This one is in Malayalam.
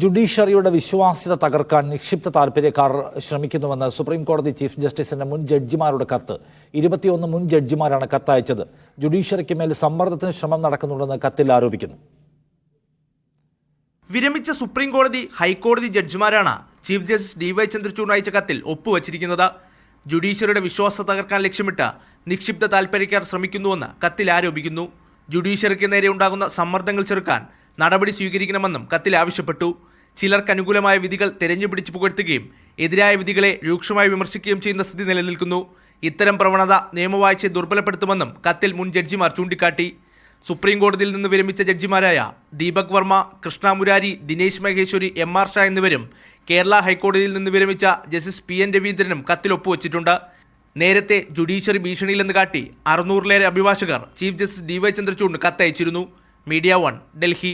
ജുഡീഷ്യറിയുടെ വിശ്വാസ്യത തകർക്കാൻ നിക്ഷിപ്ത താൽപര്യക്കാർ ശ്രമിക്കുന്നുവെന്ന് സുപ്രീം കോടതി ചീഫ് ജസ്റ്റിസിന്റെ മുൻ ജഡ്ജിമാരുടെ കത്ത്. 21 മുൻ ജഡ്ജിമാരാണ് കത്തയച്ചത്. ജുഡീഷ്യറിക്ക് മേൽ സമ്മർദ്ദത്തിന് ശ്രമം നടക്കുന്നുണ്ടെന്ന് കത്തിൽ ആരോപിക്കുന്നു. വിരമിച്ച സുപ്രീം കോടതി ഹൈക്കോടതി ജഡ്ജിമാരാണ് ചീഫ് ജസ്റ്റിസ് DY ചന്ദ്രചൂഡ് അയച്ച കത്തിൽ ഒപ്പുവച്ചിരിക്കുന്നത്. ജുഡീഷ്യറിയുടെ വിശ്വാസ്യത തകർക്കാൻ ലക്ഷ്യമിട്ട് നിക്ഷിപ്ത താൽപര്യക്കാർ ശ്രമിക്കുന്നുവെന്ന് കത്തിൽ ആരോപിക്കുന്നു. ജുഡീഷ്യറിക്ക് നേരെ ഉണ്ടാകുന്ന സമ്മർദ്ദങ്ങൾ ചെറുക്കാൻ നടപടി സ്വീകരിക്കണമെന്നും കത്തിൽ ആവശ്യപ്പെട്ടു. ചിലർക്ക് അനുകൂലമായ വിധികൾ തെരഞ്ഞുപിടിച്ച് പുകഴ്ത്തുകയും എതിരായ വിധികളെ രൂക്ഷമായി വിമർശിക്കുകയും ചെയ്യുന്ന സ്ഥിതി നിലനിൽക്കുന്നു. ഇത്തരം പ്രവണത നിയമവാഴ്ചയെ ദുർബലപ്പെടുത്തുമെന്നും കത്തിൽ മുൻ ജഡ്ജിമാർ ചൂണ്ടിക്കാട്ടി. സുപ്രീം കോടതിയിൽ നിന്ന് വിരമിച്ച ജഡ്ജിമാരായ ദീപക് വർമ്മ, കൃഷ്ണ മുരാരി, ദിനേശ് മഹേശ്വരി, MR ഷാ എന്നിവരും കേരള ഹൈക്കോടതിയിൽ നിന്ന് വിരമിച്ച ജസ്റ്റിസ് PN രവീന്ദ്രനും കത്തിൽ ഒപ്പുവച്ചിട്ടുണ്ട്. നേരത്തെ ജുഡീഷ്യറി ഭീഷണിയിലെന്ന് കാട്ടി 600-ലേറെ അഭിഭാഷകർ ചീഫ് ജസ്റ്റിസ് DY ചന്ദ്രചൂഡിന് കത്തയച്ചിരുന്നു. മീഡിയ 1, ഡൽഹി.